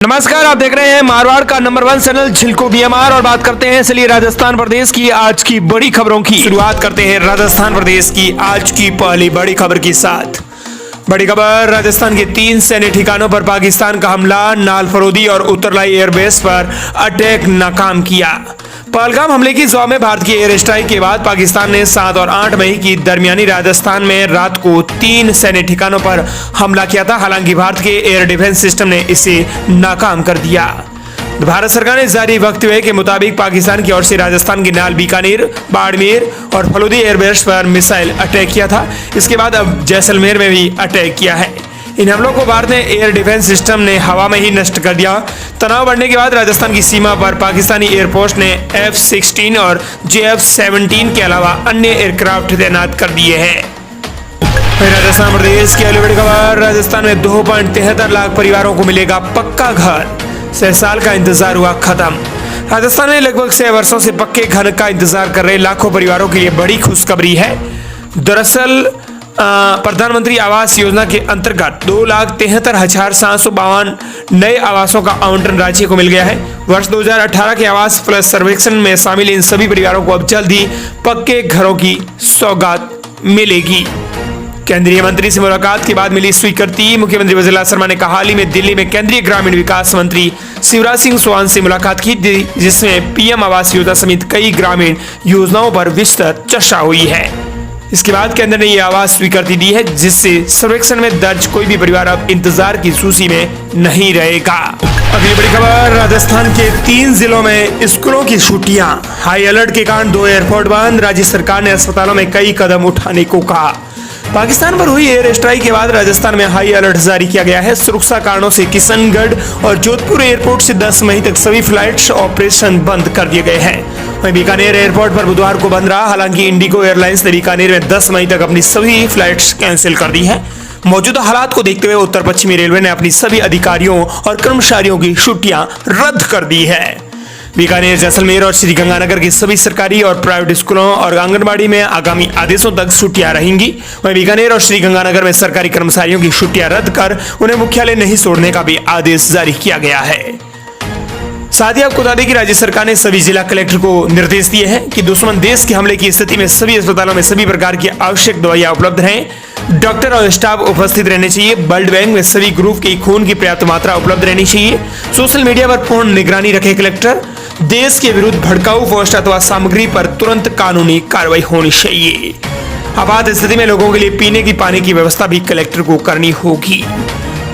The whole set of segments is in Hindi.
नमस्कार, आप देख रहे हैं मारवाड़ का नंबर 1 चैनल झिलको बीएमआर और बात करते हैं इसलिए राजस्थान प्रदेश की आज की बड़ी खबरों की शुरुआत करते हैं राजस्थान प्रदेश की आज की पहली बड़ी खबर के साथ। बड़ी खबर, राजस्थान के 3 सैन्य ठिकानों पर पाकिस्तान का हमला, नाल फरोदी और उत्तरलाई एयरबेस पर अटैक नाकाम किया। पहलगाम हमले की जवाब में भारत की एयर स्ट्राइक के बाद पाकिस्तान ने 7 और 8 मई की दरमियानी राजस्थान में रात को 3 सैन्य ठिकानों पर हमला किया था। हालांकि भारत के एयर डिफेंस सिस्टम ने इसे नाकाम कर दिया। भारत सरकार ने जारी वक्तव्य के मुताबिक पाकिस्तान की ओर से राजस्थान के नाल, बीकानेर, बाड़मेर और फलोदी एयरबेस पर मिसाइल अटैक किया था। इसके बाद अब जैसलमेर में भी अटैक किया है। इन हमलों को भारत ने एयर डिफेंस सिस्टम ने हवा में ही नष्ट कर दिया। तनाव बढ़ने के बाद राजस्थान की सीमा पर पाकिस्तानी एयरफोर्स ने F-16 और JF-17 के अलावा अन्य एयरक्राफ्ट तैनात कर दिए हैं। राजस्थान प्रदेश की अगली बड़ी खबर, राजस्थान में 2.73 लाख परिवारों को मिलेगा पक्का घर, 6 साल का इंतजार हुआ खत्म। राजस्थान में लगभग 6 वर्षों से पक्के घर का इंतजार कर रहे लाखों परिवारों के लिए बड़ी खुशखबरी है। दरअसल प्रधानमंत्री आवास योजना के अंतर्गत 2,73,752 नए आवासों का आवंटन राज्य को मिल गया है। वर्ष 2018 के आवास प्लस सर्वेक्षण में शामिल इन सभी परिवारों को अब जल्द ही पक्के घरों की सौगात मिलेगी। केंद्रीय मंत्री से मुलाकात के बाद मिली स्वीकृति। मुख्यमंत्री वजीर शर्मा ने हाल ही में दिल्ली में केंद्रीय ग्रामीण विकास मंत्री शिवराज सिंह चौहान से मुलाकात की, जिसमें पीएम आवास योजना समेत कई ग्रामीण योजनाओं पर विस्तृत चर्चा हुई है। इसके बाद केंद्र ने यह आवास स्वीकृति दी है, जिससे सर्वेक्षण में दर्ज कोई भी परिवार अब इंतजार की सूची में नहीं रहेगा। अगली बड़ी खबर, राजस्थान के 3 जिलों में स्कूलों की छुट्टियां, हाई अलर्ट के कारण 2 एयरपोर्ट बंद। राज्य सरकार ने अस्पतालों में कई कदम उठाने को कहा। पाकिस्तान पर हुई एयर स्ट्राइक के बाद राजस्थान में हाई अलर्ट जारी किया गया है। सुरक्षा कारणों से किशनगढ़ और जोधपुर एयरपोर्ट से 10 मई तक सभी फ्लाइट्स ऑपरेशन बंद कर दिए गए हैं। वहीं बीकानेर एयरपोर्ट पर बुधवार को बंद रहा। हालांकि इंडिगो एयरलाइंस ने बीकानेर में 10 मई तक अपनी सभी फ्लाइट्स कैंसिल कर दी है। मौजूदा हालात को देखते हुए उत्तर पश्चिमी रेलवे ने अपनी सभी अधिकारियों और कर्मचारियों की छुट्टियां रद्द कर दी है। बीकानेर, जैसलमेर और श्रीगंगानगर के सभी सरकारी और प्राइवेट स्कूलों और आंगनबाड़ी में आगामी आदेशों तक छुट्टियां रहेंगी। वहीं बीकानेर और श्रीगंगानगर में सरकारी कर्मचारियों की छुट्टियां रद्द कर उन्हें मुख्यालय नहीं छोड़ने का भी आदेश जारी किया गया है। साथ ही आपको बता दें कि राज्य सरकार ने सभी जिला कलेक्टर को निर्देश दिए हैं कि दुश्मन देश के हमले की स्थिति में सभी अस्पतालों में सभी प्रकार की आवश्यक दवाइयां उपलब्ध रहें। डॉक्टर और स्टाफ उपस्थित रहने चाहिए। ब्लड बैंक में सभी ग्रुप के खून की पर्याप्त मात्रा उपलब्ध रहनी चाहिए। सोशल मीडिया पर पूर्ण निगरानी रखे कलेक्टर। देश के विरुद्ध भड़काऊ पोस्ट अथवा सामग्री पर तुरंत कानूनी कार्रवाई होनी चाहिए। आपात स्थिति में लोगों के लिए पीने की पानी की व्यवस्था भी कलेक्टर को करनी होगी।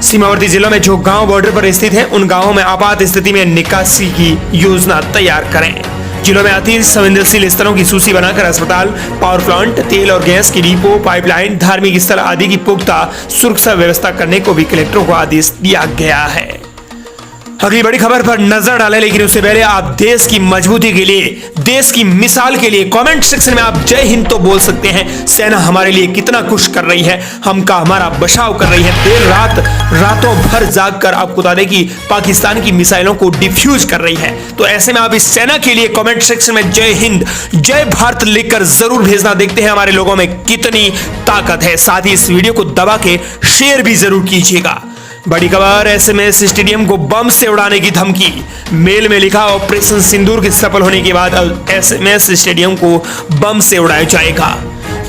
सीमावर्ती जिलों में जो गांव बॉर्डर पर स्थित हैं, उन गांवों में आपात स्थिति में निकासी की योजना तैयार करें। जिलों में अति संवेदनशील स्थलों की सूची बनाकर अस्पताल, पावर प्लांट, तेल और गैस की डिपो, पाइपलाइन, धार्मिक स्थल आदि की पुख्ता सुरक्षा व्यवस्था करने को भी कलेक्टरों को आदेश दिया गया है। अगली बड़ी खबर पर नजर डालें, लेकिन उससे पहले आप देश की मजबूती के लिए, देश की मिसाल के लिए कमेंट सेक्शन में आप जय हिंद तो बोल सकते हैं। सेना हमारे लिए कितना कुछ कर रही है, हमारा बचाव कर रही है। देर रात रातों भर जागकर आपको बता दें कि पाकिस्तान की मिसाइलों को डिफ्यूज कर रही है। तो ऐसे में आप इस सेना के लिए कमेंट सेक्शन में जय हिंद, जय भारत लिखकर जरूर भेजना। देखते हैं हमारे लोगों में कितनी ताकत है। साथ ही इस वीडियो को दबा के शेयर भी जरूर कीजिएगा। बड़ी खबर, एसएमएस स्टेडियम को बम से उड़ाने की धमकी। मेल में लिखा, ऑपरेशन सिंदूर के सफल होने के बाद अब एसएमएस स्टेडियम को बम से उड़ाया जाएगा।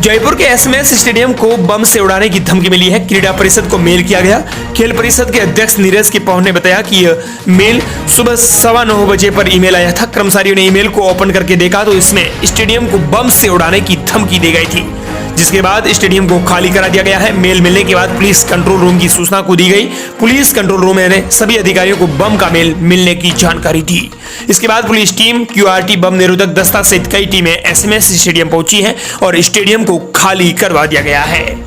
जयपुर के एसएमएस स्टेडियम को बम से उड़ाने की धमकी मिली है। क्रीड़ा परिषद को मेल किया गया। खेल परिषद के अध्यक्ष नीरज के पौन ने बताया कि यह मेल सुबह 9:15 बजे पर ईमेल आया था। कर्मचारियों ने ईमेल को ओपन करके देखा तो इसमें स्टेडियम को बम से उड़ाने की धमकी दी गई थी, जिसके बाद स्टेडियम को खाली करा दिया गया है। मेल मिलने के बाद पुलिस कंट्रोल रूम की सूचना को दी गई। पुलिस कंट्रोल रूम ने सभी अधिकारियों को बम का मेल मिलने की जानकारी दी। इसके बाद पुलिस टीम, QRT, बम निरोधक दस्ता सहित कई टीमें एसएमएस स्टेडियम पहुंची हैं और स्टेडियम को खाली करवा दिया गया है।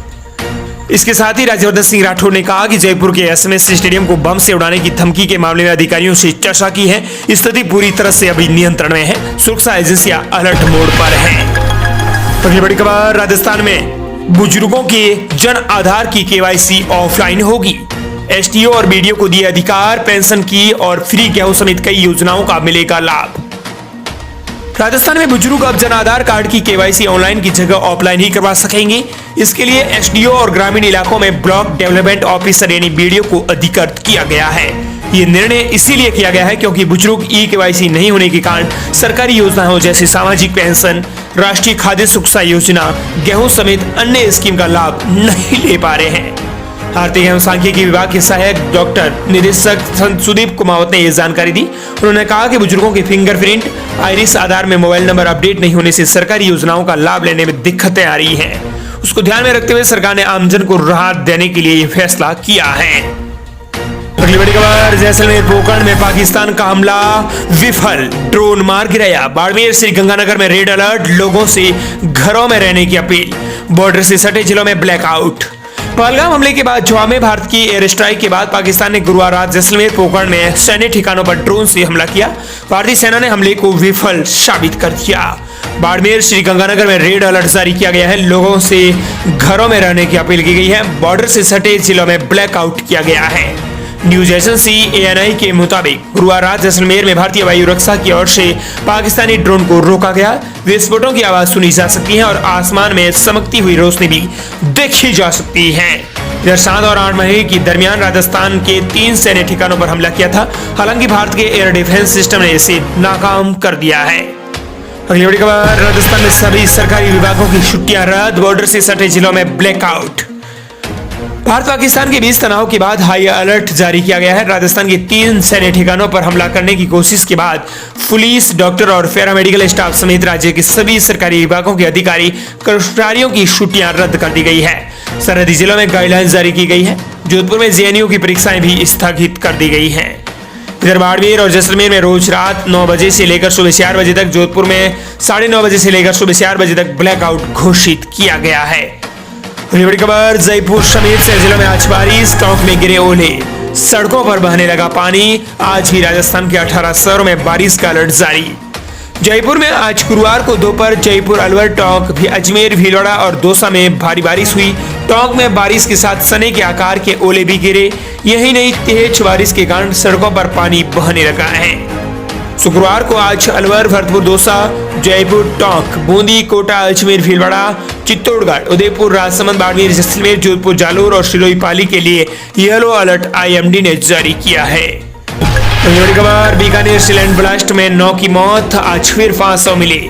इसके साथ ही राज्यवर्धन सिंह राठौर ने कहा कि जयपुर के एसएमएस स्टेडियम को बम से उड़ाने की धमकी के मामले में अधिकारियों से चर्चा की है। स्थिति पूरी तरह से अभी नियंत्रण में है। सुरक्षा एजेंसियां अलर्ट मोड पर है। अगली बड़ी खबर, राजस्थान में बुजुर्गों के जन आधार की केवाईसी ऑफलाइन होगी। एसडीओ और बीडीओ को दिए अधिकार। पेंशन की और फ्री गेहूं समेत कई योजनाओं का मिलेगा लाभ। राजस्थान में बुजुर्ग अब जन आधार कार्ड की केवाईसी ऑनलाइन की जगह ऑफलाइन ही करवा सकेंगे। इसके लिए एसडीओ और ग्रामीण इलाकों में ब्लॉक डेवलपमेंट ऑफिसर यानी बीडीओ को अधिकृत किया गया है। ये निर्णय इसीलिए किया गया है क्योंकि बुजुर्ग ई-केवाईसी नहीं होने के कारण सरकारी योजनाओं जैसे सामाजिक पेंशन, राष्ट्रीय खाद्य सुरक्षा योजना, गेहूं समेत अन्य स्कीम का लाभ नहीं ले पा रहे हैं। आर्थिक एवं सांख्यिकी विभाग के सहायक डॉक्टर निदेशक सुदीप कुमावत ने यह जानकारी दी। उन्होंने कहा कि बुजुर्गों के फिंगरप्रिंट, आइरिस आधार में मोबाइल नंबर अपडेट नहीं होने से सरकारी योजनाओं का लाभ लेने में दिक्कतें आ रही हैं। उसको ध्यान में रखते हुए सरकार ने आमजन को राहत देने के लिए यह फैसला किया है। अगली बड़ी खबर, जैसलमेर पोखरण में पाकिस्तान का हमला विफल, ड्रोन मार गिराया। बाड़मेर श्रीगंगानगर में रेड अलर्ट, लोगों से घरों में रहने की अपील। बॉर्डर से सटे जिलों में ब्लैकआउट। पहलगाम हमले के बाद जवाब में भारत की एयर स्ट्राइक के बाद पाकिस्तान ने गुरुवार रात जैसलमेर पोखरण में सैन्य ठिकानों पर ड्रोन से हमला किया। भारतीय सेना ने हमले को विफल साबित कर दिया। बाड़मेर श्रीगंगानगर में रेड अलर्ट जारी किया गया है, लोगों से घरों में रहने की अपील की गई है। बॉर्डर से सटे जिलों में ब्लैकआउट किया गया है। न्यूज एजेंसी ANI के मुताबिक गुरुवार रात जैसलमेर में भारतीय वायु रक्षा की ओर से पाकिस्तानी ड्रोन को रोका गया। विस्फोटों की आवाज सुनी जा सकती है और आसमान में चमकती हुई रोशनी भी देखी जा सकती है। इधर 7 और 8 मई के दरमियान राजस्थान के 3 सैन्य ठिकानों पर हमला किया था। हालांकि भारत के एयर डिफेंस सिस्टम ने इसे नाकाम कर दिया है। अगली बड़ी खबर, राजस्थान में सभी सरकारी विभागों की छुट्टियां रद्द, बॉर्डर से सटे जिलों में ब्लैकआउट। भारत पाकिस्तान के बीच तनाव के बाद हाई अलर्ट जारी किया गया है। राजस्थान के 3 सैन्य ठिकानों पर हमला करने की कोशिश के बाद पुलिस, डॉक्टर और पैरामेडिकल स्टाफ समेत राज्य के सभी सरकारी विभागों के अधिकारी कर्मचारियों की छुट्टियां रद्द कर दी गई है। सरहदी जिलों में गाइडलाइंस जारी की गई है। जोधपुर में JNU की परीक्षाएं भी स्थगित कर दी गई है। इधर बाड़मेर और जैसलमेर में रोज रात 9 बजे से लेकर सुबह 4 बजे तक, जोधपुर में 9:30 बजे से लेकर सुबह 4 बजे तक ब्लैकआउट घोषित किया गया है। बड़ी खबर, जयपुर समेत 6 जिलों में आज बारिश, टोंक में गिरे ओले, सड़कों पर बहने लगा पानी। आज भी राजस्थान के 18 शहरों में बारिश का अलर्ट जारी। जयपुर में आज गुरुवार को दोपहर जयपुर, अलवर, टोंक, अजमेर, भीलवाड़ा और दौसा में भारी बारिश हुई। टोंक में बारिश के साथ सने के आकार के ओले भी गिरे। यही नहीं, तेज बारिश के कारण सड़कों पर पानी बहने लगा है। शुक्रवार को आज अलवर, भरतपुर, दौसा, जयपुर, टोंक, बूंदी, कोटा, अजमेर, भीलवाड़ा, चित्तौड़गढ़, उदयपुर, राजसमंद, बाड़मेर, जैसलमेर, जोधपुर, जालोर और सिरोही पाली के लिए येलो अलर्ट IMD ने जारी किया है। बड़ी खबर, बीकानेर सिलेंडर ब्लास्ट में 9 की मौत, आज फिर 500 मिले।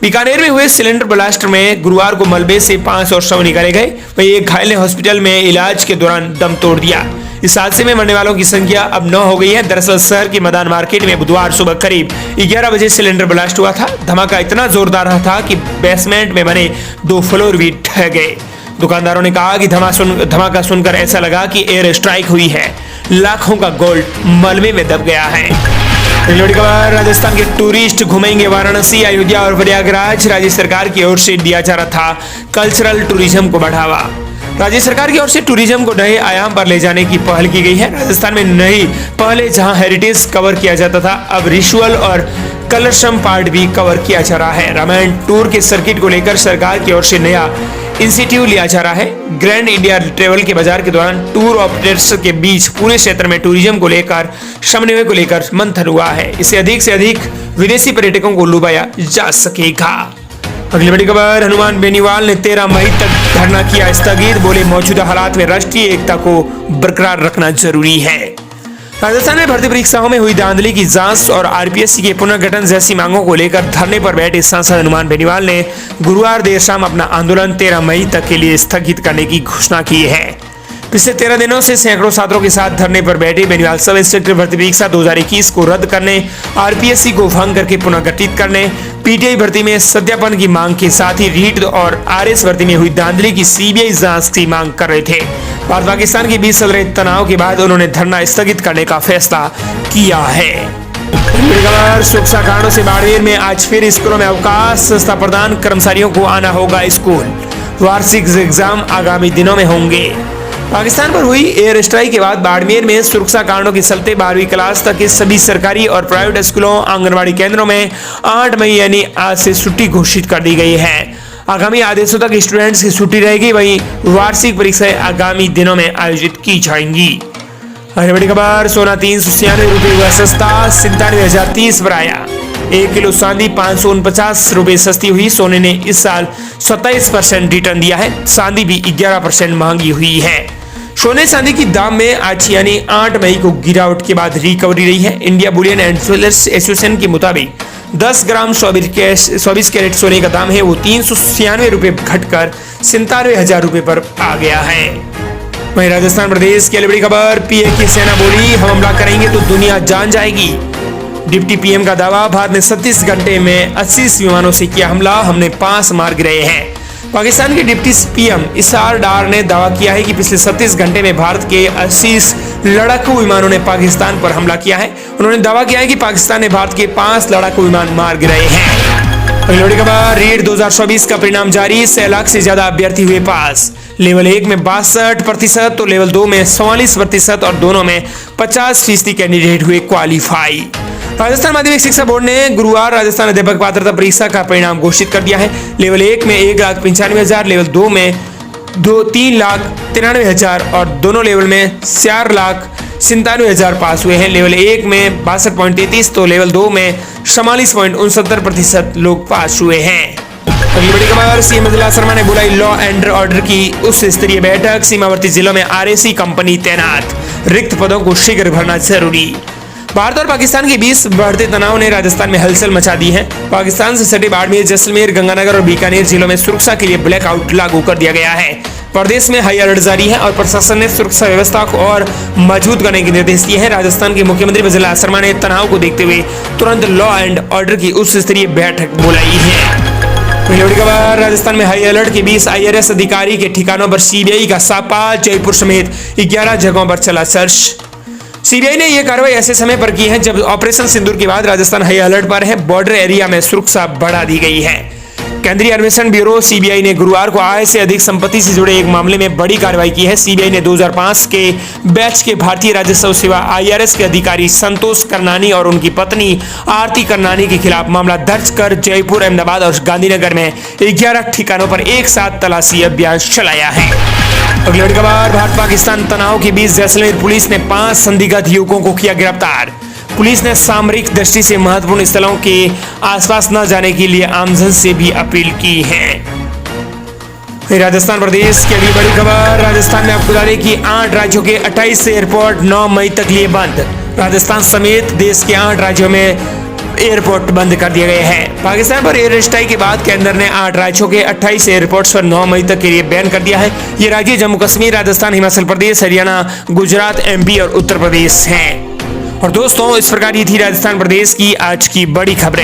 बीकानेर में हुए सिलेंडर ब्लास्ट में गुरुवार को मलबे से 5 और शव निकाले गए। वहीं एक घायल ने हॉस्पिटल में इलाज के दौरान दम तोड़ दिया। इस हादसे में मरने वालों की संख्या अब 9 हो गई है। दरअसल शहर के मैदान मार्केट में बुधवार सुबह करीब 11 बजे सिलेंडर ब्लास्ट हुआ था। धमाका इतना जोरदार रहा था कि बेसमेंट में बने 2 फ्लोर भी ढह गए। दुकानदारों ने कहा कि धमाका सुनकर ऐसा लगा कि एयर स्ट्राइक हुई है। लाखों का गोल्ड मलबे में दब गया है। बड़ी खबर, राजस्थान के टूरिस्ट घूमेंगे वाराणसी, अयोध्या और प्रयागराज। राज्य सरकार की ओर से दिया जा रहा था कल्चरल टूरिज्म को बढ़ावा। राज्य सरकार की ओर से टूरिज्म को नए आयाम पर ले जाने की पहल की गई है। राजस्थान में नहीं, पहले जहां हेरिटेज कवर किया जाता था, अब रिचुअल और कलरसम पार्ट भी कवर किया जा रहा है। रामायण टूर के सर्किट को लेकर सरकार की ओर से नया इंस्टीट्यूट लिया जा रहा है। ग्रैंड इंडिया ट्रेवल के बाजार के दौरान टूर ऑपरेटर्स के बीच पूरे क्षेत्र में टूरिज्म को लेकर समन्वय को लेकर मंथन हुआ है। इसे अधिक से अधिक विदेशी पर्यटकों को लुभाया जा सकेगा। अगली बड़ी खबर, हनुमान बेनीवाल ने 13 मई तक धरना किया स्थगित, बोले मौजूदा हालात में राष्ट्रीय एकता को बरकरार रखना जरूरी है। राजस्थान में भर्ती परीक्षाओं में हुई धांधली की जांच और RPSC के पुनर्गठन जैसी मांगों को लेकर धरने पर बैठे सांसद हनुमान बेनीवाल ने गुरुवार देर शाम अपना आंदोलन 13 मई तक के लिए स्थगित करने की घोषणा की है। पिछले 13 दिनों से सैकड़ों छात्रों के साथ धरने पर बैठे बेनीवाल सब इंस्पेक्टर भर्ती परीक्षा 2021 को रद्द करने, RPSC को भंग करके पुनर्गठित करने, PTI भर्ती में सत्यापन की मांग के साथ ही रीट और RS भर्ती में हुई धांधली की CBI जांच की मांग कर रहे थे। भारत पाकिस्तान के बीच चल रहे तनाव के बाद उन्होंने धरना स्थगित करने का फैसला किया है। सुरक्षा कारणों से बाड़मेर में आज फिर स्कूलों में अवकाश, संस्था प्रधान कर्मचारियों को आना होगा स्कूल। वार्षिक एग्जाम आगामी दिनों में होंगे। पाकिस्तान पर हुई एयर स्ट्राइक के बाद बाड़मेर में सुरक्षा कारणों के चलते 12वीं क्लास तक के सभी सरकारी और प्राइवेट स्कूलों, आंगनबाड़ी केंद्रों में 8 मई यानी आज से छुट्टी घोषित कर दी गई है। आगामी आदेशों तक स्टूडेंट्स की छुट्टी रहेगी। वहीं वार्षिक परीक्षाएं आगामी दिनों में आयोजित की जाएंगी। अगली बड़ी खबर, सोना 396 रुपये हुआ सस्ता, 97,030 पर आया। 1 किलो चांदी 549 रुपये सस्ती हुई। सोने ने इस साल 27% रिटर्न दिया है। चांदी भी 11% महंगी हुई है। सोने चांदी की दाम में आज यानी 8 मई को गिरावट के बाद रिकवरी रही है। India Boolean and jewellers association के मुताबिक 10 ग्राम 24 कैरेट सोने का दाम है वो 396 रुपए घटकर 97,000 रुपए पर आ गया है। वहीं राजस्थान प्रदेश की बड़ी खबर, पीए की सेना बोली हम हमला करेंगे तो दुनिया जान जाएगी। डिप्टी पीएम का दावा, भारत ने 36 घंटे में 80 विमानों से किया हमला, हमने 5 मार गिराए हैं। पाकिस्तान के डिप्टी पीएम इसार डार ने दावा किया है कि पिछले 36 घंटे में भारत के 80 लड़ाकू विमानों ने पाकिस्तान पर हमला किया है। उन्होंने दावा किया है कि पाकिस्तान ने भारत के 5 लड़ाकू विमान मार गिराए हैं। बड़ी खबर, रीट 2024 का परिणाम जारी, 6 लाख से ज्यादा अभ्यर्थी हुए पास। लेवल 1 में 62% तो लेवल 2 में 44% और दोनों में 50% कैंडिडेट हुए क्वालिफाई। राजस्थान माध्यमिक शिक्षा बोर्ड ने गुरुवार राजस्थान अध्यापक पात्रता परीक्षा का परिणाम घोषित कर दिया है। लेवल 1 में 1,95,000, लेवल 2 में 3,93,000 और दोनों लेवल में 4,97,000 पास हुए हैं। लेवल 1 में 62.33 तो लेवल 2 में 44.69% लोग पास हुए हैं। अगली बड़ी खबर, सीएम अब्दुल्ला शर्मा ने बुलाई लॉ एंड ऑर्डर की उच्च स्तरीय बैठक, सीमावर्ती जिलों में आरएसी कंपनी तैनात, रिक्त पदों को शीघ्र भरना जरूरी। भारत और पाकिस्तान के बीच बढ़ते तनाव ने राजस्थान में हलचल मचा दी है। पाकिस्तान से सटे बाड़मेर, जैसलमेर, गंगानगर और बीकानेर जिलों में सुरक्षा के लिए ब्लैकआउट लागू कर दिया गया है। प्रदेश में हाई अलर्ट जारी है और प्रशासन ने सुरक्षा व्यवस्था को और मजबूत करने के निर्देश दिए हैं। राजस्थान के मुख्यमंत्री अब्दुल्ला शर्मा ने तनाव को देखते हुए तुरंत लॉ एंड ऑर्डर की उच्च स्तरीय बैठक बुलाई है। बड़ी खबर, राजस्थान में हाई अलर्ट के बीच आईआरएस अधिकारी के ठिकानों पर सीबीआई का छापा, जयपुर समेत 11 जगहों पर चला सर्च। सीबीआई ने यह कार्रवाई ऐसे समय पर की है जब ऑपरेशन सिंदूर के बाद राजस्थान हाई अलर्ट पर है। बॉर्डर एरिया में सुरक्षा बढ़ा दी गई है। केंद्रीय अन्वेषण ब्यूरो सीबीआई ने गुरुवार को आय से अधिक संपत्ति से जुड़े एक मामले में बड़ी कार्रवाई की है। सीबीआई ने 2005 के बैच के भारतीय राजस्व सेवा आईआरएस के अधिकारी संतोष करनानी और उनकी पत्नी आरती करनानी के खिलाफ मामला दर्ज कर जयपुर, अहमदाबाद और गांधीनगर में 11 ठिकानों पर एक साथ तलाशी अभियान चलाया है। अगली बड़ी खबर, भारत पाकिस्तान तनाव के बीच जैसलमेर पुलिस ने 5 संदिग्ध युवकों को किया गिरफ्तार। पुलिस ने सामरिक दृष्टि से महत्वपूर्ण स्थलों के आसपास न जाने के लिए आमजन से भी अपील की है। राजस्थान प्रदेश की अगली बड़ी खबर, राजस्थान में आपको बता दें कि 8 राज्यों के 28 एयरपोर्ट 9 मई तक लिए बंद। राजस्थान समेत देश के 8 राज्यों में एयरपोर्ट बंद कर दिए गए हैं। पाकिस्तान पर एयर स्ट्राइक के बाद केंद्र ने 8 राज्यों के 28 एयरपोर्ट्स पर 9 मई तक के लिए बैन कर दिया है। ये राज्य जम्मू कश्मीर, राजस्थान, हिमाचल प्रदेश, हरियाणा, गुजरात, एमपी और उत्तर प्रदेश हैं। और दोस्तों, इस प्रकार ये थी राजस्थान प्रदेश की आज की बड़ी खबरें।